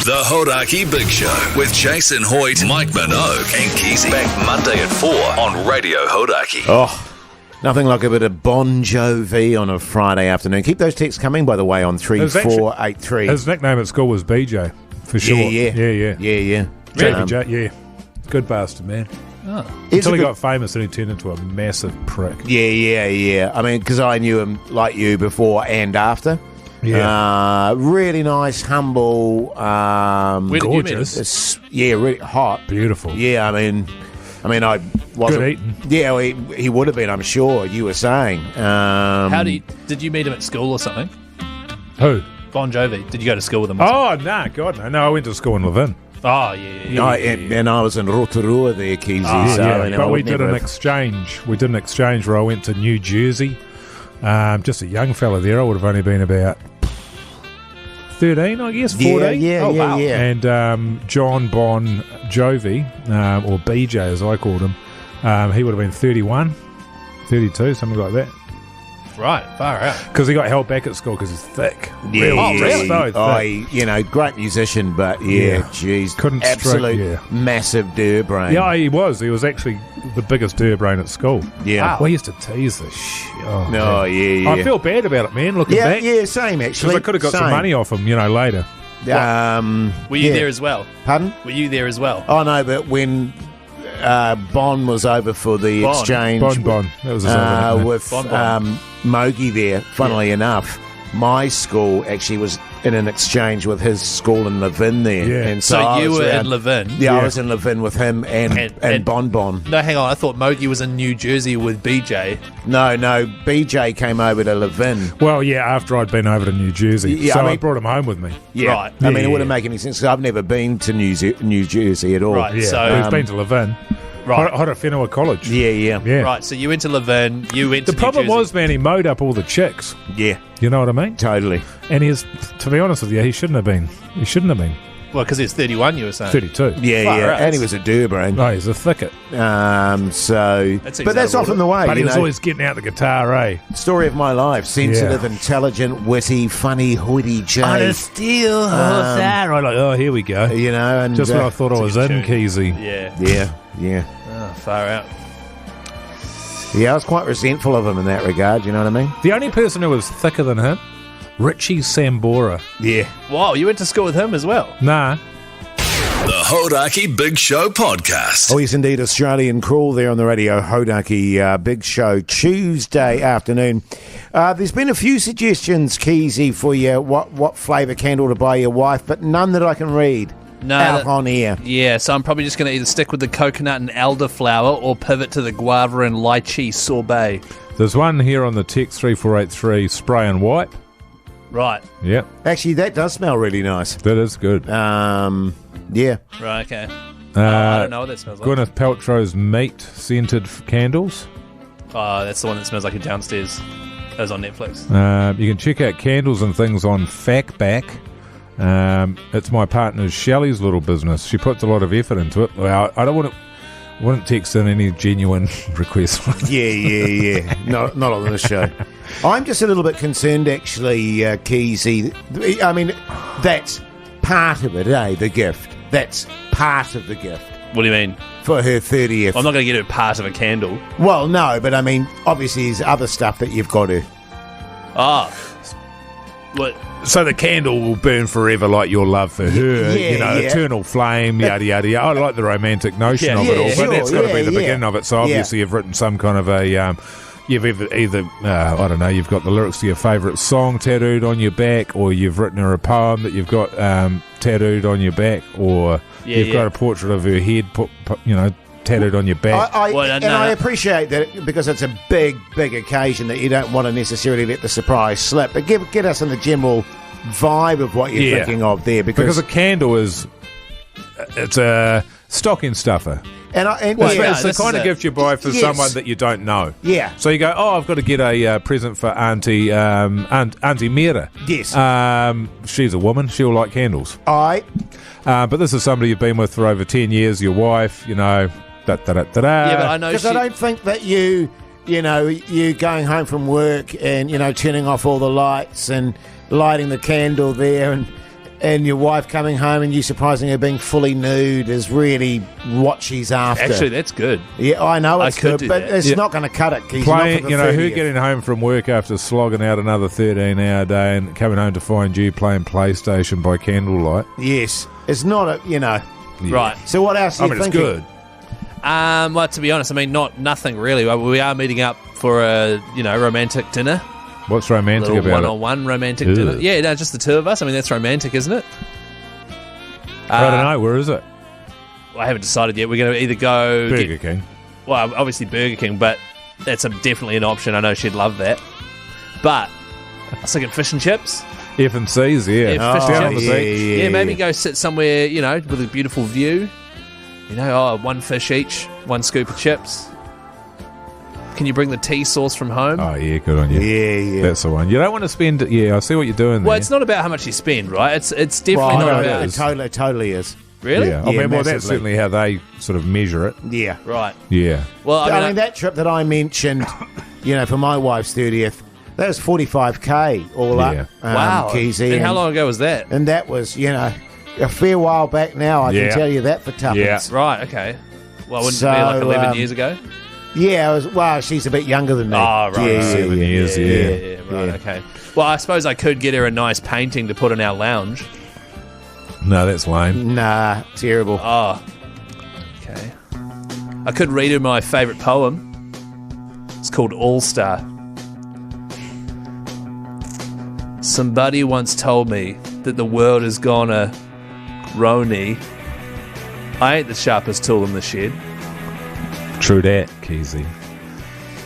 The Hauraki Big Show with Jason Hoyte, Mike Minogue and Keyzie. Back Monday at 4 on Radio Hauraki. Oh, nothing like a bit of Bon Jovi on a Friday afternoon. Keep those texts coming, by the way, on 3483. His nickname at school was BJ, for sure. Yeah. Really? BJ, yeah. Good bastard, man. Oh. Until he got famous and he turned into a massive prick. Yeah. I mean, because I knew him like you before and after. Yeah. Really nice, humble. Where did you meet him? Really hot. Beautiful. Yeah, I mean, I wasn't. Good eating. Yeah, well, he would have been, I'm sure, you were saying. Did you meet him at school or something? Who? Bon Jovi. Did you go to school with him? Oh, nah, God, no. No, I went to school in Levin. Oh, yeah. And I was in Rotorua there, Keyzie. But we did an exchange. We did an exchange where I went to New Jersey. Just a young fella there. I would have only been about 13, I guess, 14. Yeah. And John Bon Jovi, or BJ as I called him, he would have been 31, 32, something like that. Right, far out. Because he got held back at school because he's thick. Really? So thick. Great musician, but jeez. Couldn't absolute massive brain. Yeah, he was. He was actually the biggest brain at school. Yeah. Wow. We used to tease the shit. Yeah. I feel bad about it, man, looking back. Yeah, same, actually. Because I could have got some money off him, later. Were you there as well? Pardon? Were you there as well? Oh, no, but when Bon was over for the exchange. Bon. That was his other name. with Bon. Mogi there, funnily enough, my school actually was in an exchange with his school in Levin there. Yeah. And so you were in Levin? Yeah, I was in Levin with him and Bon. No, hang on. I thought Mogi was in New Jersey with BJ. No, BJ came over to Levin. Well, yeah, after I'd been over to New Jersey. Yeah, so I brought him home with me. Yeah. Right. I mean, it wouldn't make any sense because I've never been to New Jersey at all. Right. Yeah, So he's been to Levin. Right. Horowhenua College. Yeah. Right, so you went to Levin, you went to The problem New Jersey. was, man, he mowed up all the chicks. Yeah. You know what I mean? Totally. And to be honest with you, he shouldn't have been. Well, because he's 31, you were saying. 32. Yeah. Right. And he was a brain. Oh, he's a thicket. But that's often the way. But he was always getting out the guitar, eh? Story of my life. Sensitive, intelligent, witty, funny, hoity J. On a steel horse, right? Like, here we go. And Just when I thought I was in, Keyzie. Yeah. Oh, far out. Yeah, I was quite resentful of him in that regard, you know what I mean? The only person who was thicker than him, Richie Sambora. Yeah. Wow, you went to school with him as well? Nah. The Hauraki Big Show podcast. Oh, yes, indeed. Australian Crawl there on the radio. Hauraki Big Show, Tuesday afternoon. There's been a few suggestions, Keyzie, for you, what flavour candle to buy your wife, but none that I can read. Out on air. Yeah, so I'm probably just going to either stick with the coconut and elderflower or pivot to the guava and lychee sorbet. There's one here on the text 3483, spray and wipe. Right. Yep. Actually, that does smell really nice. That is good. Yeah. Right, okay. I don't know what that smells like. Gwyneth Paltrow's meat scented candles. Oh, that's the one that smells like a downstairs. That was on Netflix. You can check out candles and things on Factback. It's my partner Shelley's little business. She puts a lot of effort into it. Well, I wouldn't text in any genuine requests. Yeah. Not on this show. I'm just a little bit concerned, actually, Keyzie. I mean, that's part of it, eh? The gift. That's part of the gift. What do you mean? For her 30th. I'm not going to get her part of a candle. Well, no, but I mean, obviously there's other stuff that you've got to... What? So the candle will burn forever like your love for her, eternal flame, yada, yada, yada. I like the romantic notion of it all, but that's got to be the beginning of it. So obviously you've written some kind of a... you've either I don't know, you've got the lyrics to your favourite song tattooed on your back, or you've written her a poem that you've got tattooed on your back, or you've got a portrait of her head, tattooed on your back. I appreciate that because it's a big occasion that you don't want to necessarily let the surprise slip. But get us in the general vibe of what you're thinking of there, because a candle it's a stocking stuffer. It's the kind of gift you buy for someone that you don't know. Yeah. So you go, I've got to get a present for Auntie Mira. Yes. She's a woman. She'll like candles. But this is somebody you've been with for over 10 years, your wife, Yeah, but I know because I don't think that you going home from work and, turning off all the lights and lighting the candle there and and your wife coming home and you surprising her being fully nude is really what she's after. Actually, that's good. Yeah, I know it's could good, do but that. it's not going to cut it. Keith. Playing, Not for the her 30th. getting home from work after slogging out another 13-hour day and coming home to find you playing PlayStation by candlelight. Yes, it's not a Right. So what else? Are you It's thinking? good. Well, to be honest, I mean, nothing really. We are meeting up for a romantic dinner. What's romantic Little about it? one-on-one romantic Ew. dinner. Yeah, no, just the two of us. I mean, that's romantic, isn't it? I don't know. Where is it? I haven't decided yet. We're going to either go Burger King. Well, obviously Burger King, but that's definitely an option. I know she'd love that. But I was thinking fish and chips. F&C's, yeah. Yeah, fish and Down on the chips. beach. Yeah, maybe go sit somewhere, with a beautiful view. One fish each, one scoop of chips. Can you bring the tea sauce from home? Oh, yeah, good on you. Yeah. That's the one. You don't want to spend... Yeah, I see what you're doing there. Well, it's not about how much you spend, right? It's definitely Well, not no, about... it totally is. Really? Yeah. I Yeah, mean, well, that's massively. certainly how they sort of measure it. Yeah. Right. Yeah. Well, I mean, that trip that I mentioned, for my wife's 30th, that was 45k all Yeah. up. wow. Keyzie, And how long ago was that? And that was, a fair while back now. I Yeah. can tell you that for tuppence. Yeah. Right, okay. Well, wouldn't So, it be like 11 years ago? Yeah, she's a bit younger than me. Oh, right. Yeah, 7 years, Yeah, right, okay. Well, I suppose I could get her a nice painting to put in our lounge. No, that's lame. Nah, terrible. Oh, okay. I could read her my favourite poem. It's called All Star. Somebody once told me that the world is gonna Roni. I ain't the sharpest tool in the shed. True that, Keyzie.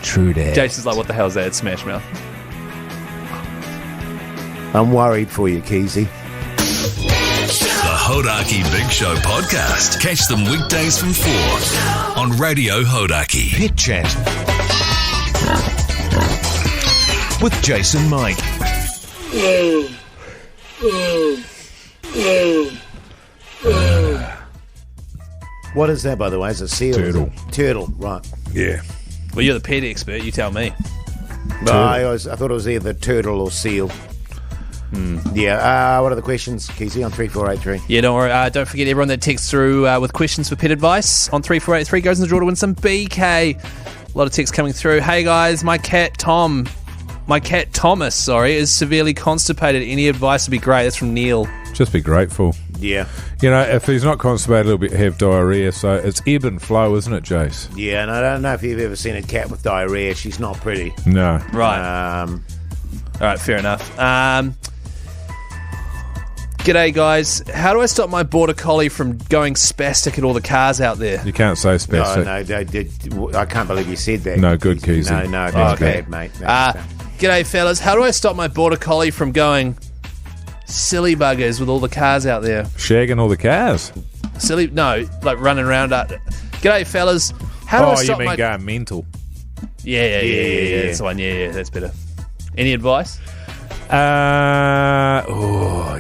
True that. Jason's like, what the hell is that? It's Smash Mouth. I'm worried for you, Keyzie. The Hauraki Big Show podcast. Catch them weekdays from 4 on Radio Hauraki. Pit Chat with Jason Mike. What is that, by the way? Is it seal? Turtle. Turtle, right. Yeah. Well, you're the pet expert. You tell me. No, I thought it was either turtle or seal. Yeah. What are the questions, Keyzie, on 3483? Yeah, don't worry. Don't forget everyone that texts through with questions for pet advice on 3483 goes in the draw to win some BK. A lot of texts coming through. Hey guys, my cat Thomas, is severely constipated. Any advice would be great. That's from Neil. Just be grateful. Yeah. If he's not constipated, he'll have diarrhea. So it's ebb and flow, isn't it, Jace? Yeah, and I don't know if you've ever seen a cat with diarrhea. She's not pretty. No. Right. All right, fair enough. G'day, guys. How do I stop my border collie from going spastic at all the cars out there? You can't say spastic. No, I can't believe you said that. No, good, Keyzie. No, that's Okay. bad, mate. G'day, fellas. How do I stop my border collie from going silly buggers with all the cars out there? Shagging all the cars. Like running around. G'day, fellas. How do I Oh, you stop mean my... going mental. Yeah. That's the one. Yeah, that's better. Any advice?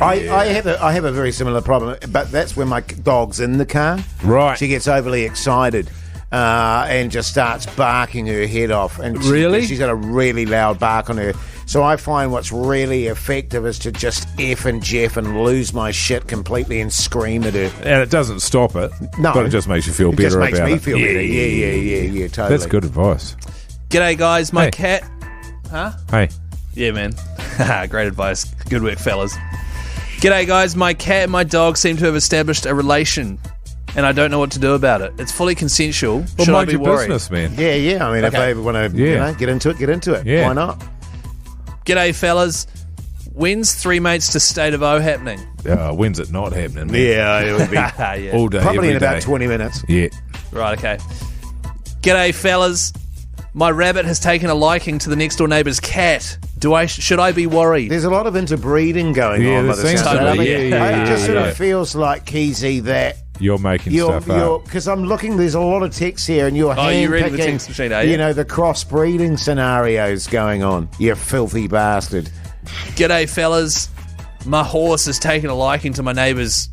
I have a very similar problem, but that's when my dog's in the car. Right. She gets overly excited and just starts barking her head off. And Really? She's got a really loud bark on her. So I find what's really effective is to just F and Jeff and lose my shit completely and scream at her. And it doesn't stop it. No. But it just makes you feel It better just makes about me it. feel better. Yeah, totally. That's good advice. G'day, guys. My Hey. cat... Huh? Hey. Yeah, man. Great advice. Good work, fellas. G'day, guys. My cat and my dog seem to have established a relation, and I don't know what to do about it. It's fully consensual. Well, Should I mind be your worried? business, man. Yeah. I mean, if Okay. they want to Yeah. get into it. Yeah. Why not? G'day, fellas. When's Three Mates to State of O happening? When's it not happening, man? Yeah, it would be Yeah. All day, probably every in about day. 20 minutes. Yeah. Right, okay. G'day, fellas. My rabbit has taken a liking to the next door neighbour's cat. Should I be worried? There's a lot of interbreeding going Yeah, on by there the seems sounds to of it. be. I mean, Yeah, it just sort yeah. of feels like, Keyzie, that You're making stuff up. because I'm looking, there's a lot of text here, and you're Oh, you're reading handpicking, the text machine, are you? the crossbreeding scenarios going on. You filthy bastard. G'day, fellas. My horse has taken a liking to my neighbour's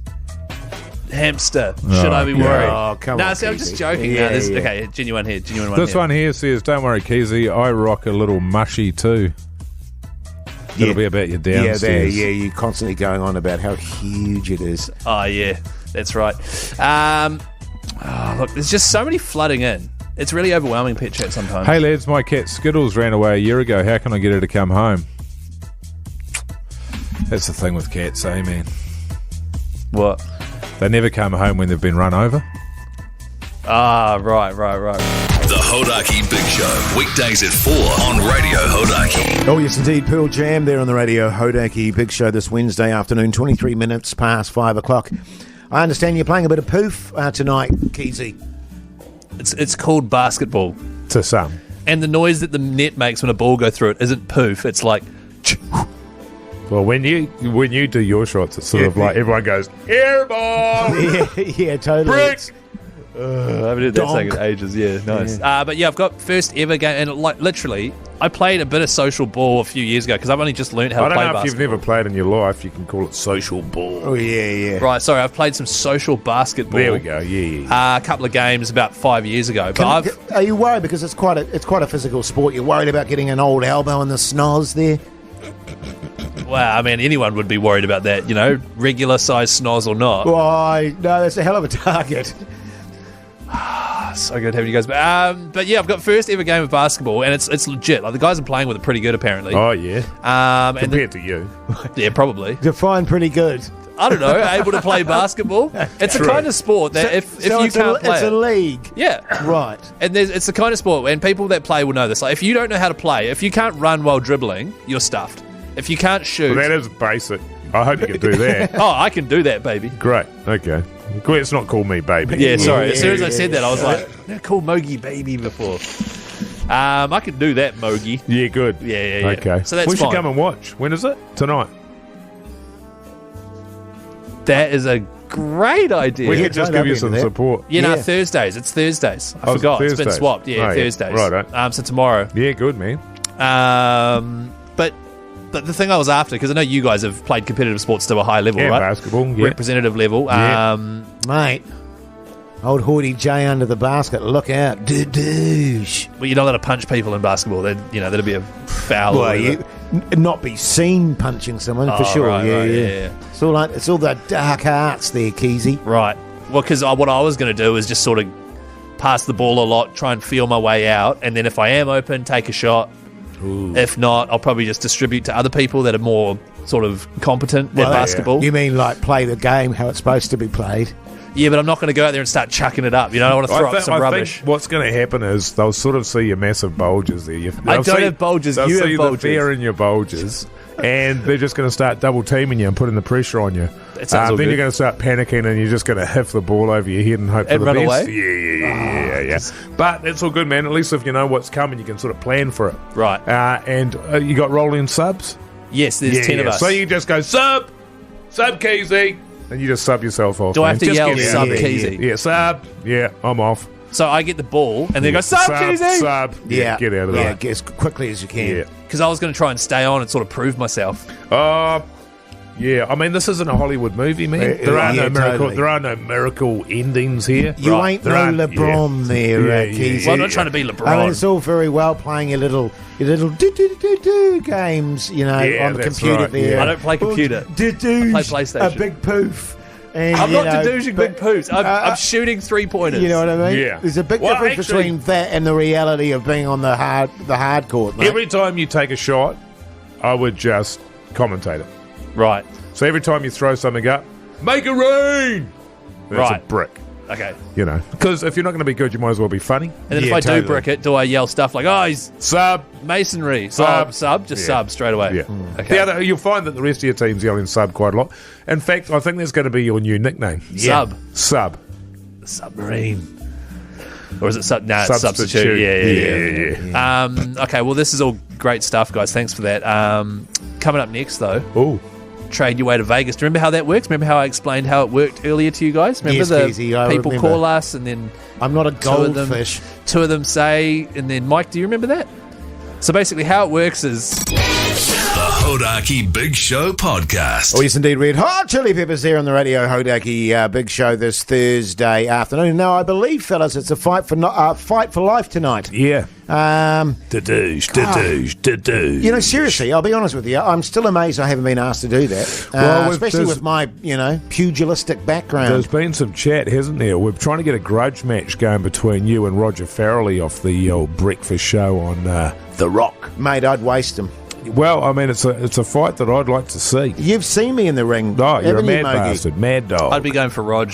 hamster. Should I be God. worried? Oh, come no, on, see, I'm Keyzie. just joking. Yeah, No, this, yeah. Okay, genuine one This one here says, don't worry, Keyzie, I rock a little mushy too. It'll be about your downstairs. You're constantly going on about how huge it is. Oh, yeah, that's right. Look, there's just so many flooding in. It's really overwhelming, Pet Chat, sometimes. Hey, lads, my cat Skittles ran away a year ago. How can I get her to come home? That's the thing with cats, eh, man? What? They never come home when they've been run over. Ah, right. The Hauraki Big Show, weekdays at 4 on Radio Hauraki. Oh, yes, indeed. Pearl Jam there on the Radio Hauraki Big Show this Wednesday afternoon, 23 minutes past 5 o'clock. I understand you're playing a bit of poof tonight, Keyzie. It's called basketball. To some. And the noise that the net makes when a ball goes through it isn't poof. It's like... Well, when you do your shots, it's sort of like everyone goes, air ball! yeah, totally. Bricks! I haven't heard that song in ages. Yeah, nice. Yeah. But yeah, I've got first ever game, and like literally, I played a bit of social ball a few years ago because I've only just learned how to play basketball. I don't know if you've never played in your life, you can call it social ball. Oh, yeah. Right, sorry, I've played some social basketball. There we go, yeah. A couple of games about 5 years ago. But are you worried because it's quite a physical sport? You're worried about getting an old elbow in the snoz there? Well, I mean, anyone would be worried about that, regular size snoz or not. Why? No, that's a hell of a target. So good having you guys. But yeah, I've got first ever game of basketball, and it's legit. Like the guys I'm playing with are pretty good, apparently. Oh yeah. Compared to you. Yeah, probably. Define pretty good. I don't know. Able to play basketball. It's a kind of sport that if you can't play, it's a league. Yeah, right. And it's the kind of sport, and people that play will know this. Like if you don't know how to play, if you can't run while dribbling, you're stuffed. If you can't shoot, well, that is basic. I hope you can do that. Oh, I can do that, baby. Great. Okay. Let's not call me baby. Yeah, sorry. As soon as I said that, I was like, never called Mogi baby before. I can do that, Mogi. Yeah, good. Yeah. Okay. So that's we should fine. come and watch. When is it? Tonight. That is a great idea. We could just give you some support. Yeah, Thursdays. It's Thursdays. I forgot. It's been swapped. Yeah, Thursdays. Right. So tomorrow. Yeah, good, man. But the thing I was after, because I know you guys have played competitive sports to a high level, right? Basketball, yeah. Representative level. Yeah. Mate, old Hoyte J under the basket. Look out. Douche. Well, you're not allowed to punch people in basketball. That'd be a foul. Well, not be seen punching someone, for sure. Right, yeah. It's all the dark arts there, Keyzie. Right. Well, because what I was going to do is just sort of pass the ball a lot, try and feel my way out, and then if I am open, take a shot. Ooh. If not, I'll probably just distribute to other people that are more sort of competent at basketball. You mean like play the game how it's supposed to be played? Yeah, but I'm not going to go out there and start chucking it up. I want to throw up some rubbish. Think what's going to happen is they'll sort of see your massive bulges there. I don't have bulges. You have bulges. They'll see the fear in your bulges, and they're just going to start double teaming you and putting the pressure on you. Then you're going to start panicking, and you're just going to hiff the ball over your head and hope for the best. Away? Yeah. But it's all good, man. At least if you know what's coming, you can sort of plan for it. Right. And you got rolling subs? Yes, there's 10 of us. So you just go, sub Keyzie. And you just sub yourself off. Do I have to yell sub Keyzie? Yeah, sub. Yeah, I'm off. So I get the ball and then go, sub Keyzie! Sub. Yeah, get out of there. Yeah, get as quickly as you can. Yeah. Because I was going to try and stay on and sort of prove myself. Yeah, I mean, this isn't a Hollywood movie, man. There are no miracle endings here. You ain't no LeBron there, Keyzie. Well, I'm not trying to be LeBron. I mean, it's all very well playing your little do games, on the computer there. Right. I don't play computer. I play PlayStation. A big poof. And, I'm not dedooging big poofs. I'm shooting 3-pointers. You know what I mean? Yeah. There's a big difference between that and the reality of being on the hard court, mate. Every time you take a shot, I would just commentate it. Right. So every time you throw something up, make it rain! That's a brick. Okay. Because if you're not going to be good, you might as well be funny. And then if I do brick it, do I yell stuff like, he's sub, masonry, sub, just sub straight away? Yeah. Okay. You'll find that the rest of your team's yelling sub quite a lot. In fact, I think that's going to be your new nickname. Sub. The submarine. Or is it substitute? Yeah. Okay, well, this is all great stuff, guys. Thanks for that. Coming up next, though. Ooh. Trade your way to Vegas. Do you remember how that works? Remember how I explained how it worked earlier to you guys? Remember people call us and then I'm not a goldfish. Two of them say, and then Mike, do you remember that? So basically how it works is the Hauraki Big Show podcast. Oh, yes, indeed. Red Hot Chili Peppers there on the Radio Hauraki Big Show this Thursday afternoon. Now, I believe, fellas, it's a fight for life tonight. Yeah. You know, seriously, I'll be honest with you. I'm still amazed I haven't been asked to do that, especially with my, pugilistic background. There's been some chat, hasn't there? We're trying to get a grudge match going between you and Roger Farrelly off the old breakfast show on The Rock. Mate, I'd waste him. Well, I mean, it's a fight that I'd like to see. You've seen me in the ring. Oh, you're a mad Mogi? bastard, mad dog. I'd be going for Rog.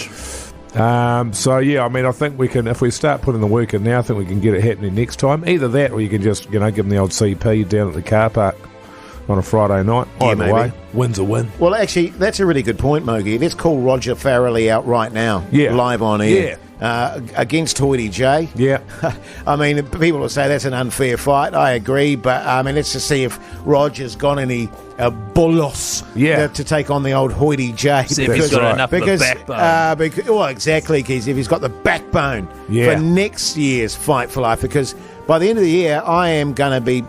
So yeah, I mean, I think we can, if we start putting the work in now, I think we can get it happening next time. Either that, or you can just, give them the old CP down at the car park on a Friday night. Either way, win's a win. Well, actually, that's a really good point, Mogi. Let's call Roger Farrelly out right now, live on air. Yeah. Against Hoyte J. Yeah. I mean, people will say that's an unfair fight. I agree, but I mean, let's just see if Roger's got any bolos to take on the old Hoyte J. See if he's got enough of a backbone. Well, exactly, Keith. If he's got the backbone for next year's Fight for Life, because by the end of the year, I am going to be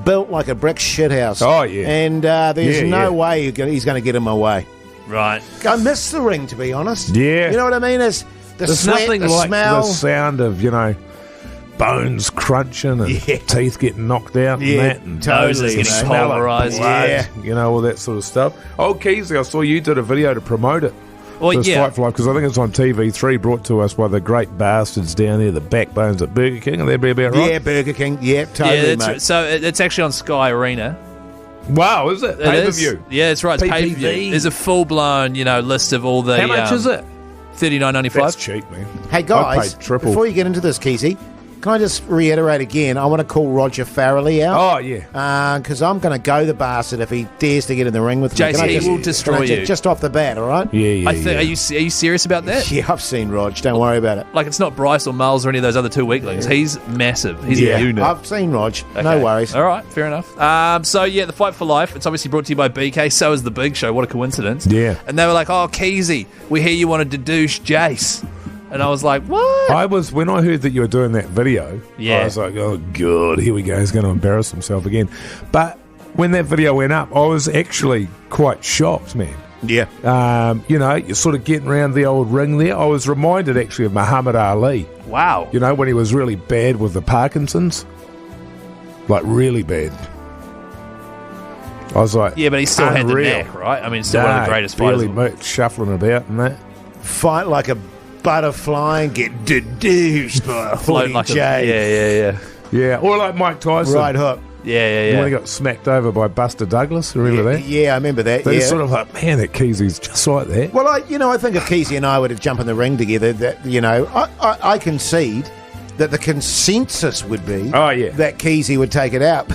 built like a brick shithouse. Oh, yeah. And there's no way he's going to get in my way. Right. I miss the ring, to be honest. Yeah. You know what I mean? There's sweat, nothing the like smell. the sound of, bones crunching and teeth getting knocked out and that. And totally. Getting polarised. All that sort of stuff. Oh, Keyzie, I saw you did a video to promote it. Well, Fight for Life, because I think it's on TV3, brought to us by the great bastards down there, the backbones at Burger King, and that'd be about right? Yeah, Burger King. Yeah, totally, mate. So it's actually on Sky Arena. Wow, is it? Pay-per-view. Yeah, that's right. It's pay-per-view. There's a full-blown, list of all the... How much is it? $39.95. That's cheap, man. Hey, guys, I paid triple. before you get into this, Keyzie, can I just reiterate again? I want to call Roger Farrelly out. Oh, yeah. Because I'm going to go the bastard if he dares to get in the ring with me. Jason, he will destroy you. Just off the bat, all right? Yeah. Are you serious about that? Yeah, I've seen Rog. Don't worry about it. Like, it's not Bryce or Miles or any of those other two weaklings. He's massive. He's a unit. I've seen Rog. Okay. No worries. All right, fair enough. The Fight for Life, it's obviously brought to you by BK. So is the Big Show. What a coincidence. Yeah. And they were like, oh, Keyzie, we hear you wanted to douche Jace. And I was like, what? When I heard that you were doing that video, I was like, oh, God, here we go. He's going to embarrass himself again. But when that video went up, I was actually quite shocked, man. Yeah. You're sort of getting around the old ring there. I was reminded, actually, of Muhammad Ali. Wow. When he was really bad with the Parkinson's. Like, really bad. I was like, yeah, but he still had the neck, right? I mean, still one of the greatest fighters. Barely shuffling about and that. Fight like a butterfly and get dedoosed by a float like J. Yeah, or like Mike Tyson. Right hook. Yeah. When he got smacked over by Buster Douglas, remember that? Yeah, I remember that. It's sort of like, man, that Keezie's just like that. Well, I think if Keyzie and I were to jump in the ring together, that I concede that the consensus would be that Keyzie would take it out.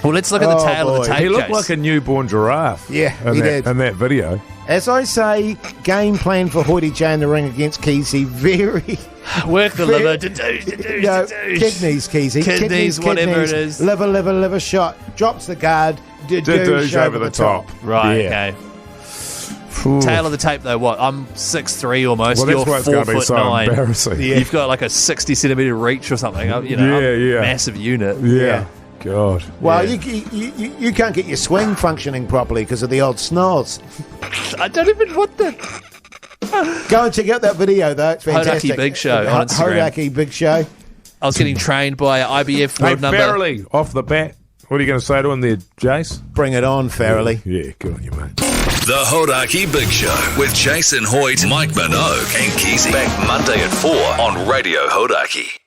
Well, let's look at the tail of the tape. He looked like a newborn giraffe. Yeah, he did. In that video. As I say, game plan for Hoyte J in the ring against Keyzie, very... Work the liver, kidneys, Keyzie. Kidneys, whatever it is. Liver shot. Drops the guard, douche over the top. Right, okay. Tail of the tape, though, what? I'm 6'3" almost. Well, you're 4'9". So embarrassing. Yeah. You've got like a 60-centimetre reach or something. I'm a massive unit. Yeah. God. Well, you can't get your swing functioning properly because of the old snarls. I don't even want the... Go and check out that video, though. It's fantastic. Hauraki Big Show on Instagram. Hauraki Big Show. I was getting trained by IBF world number... Farrelly, off the bat. What are you going to say to him there, Jace? Bring it on, Farrelly. Yeah, good on you, mate. The Hauraki Big Show with Jason Hoyte, Mike Minogue, and Keyzie. Back Monday at 4 on Radio Hauraki.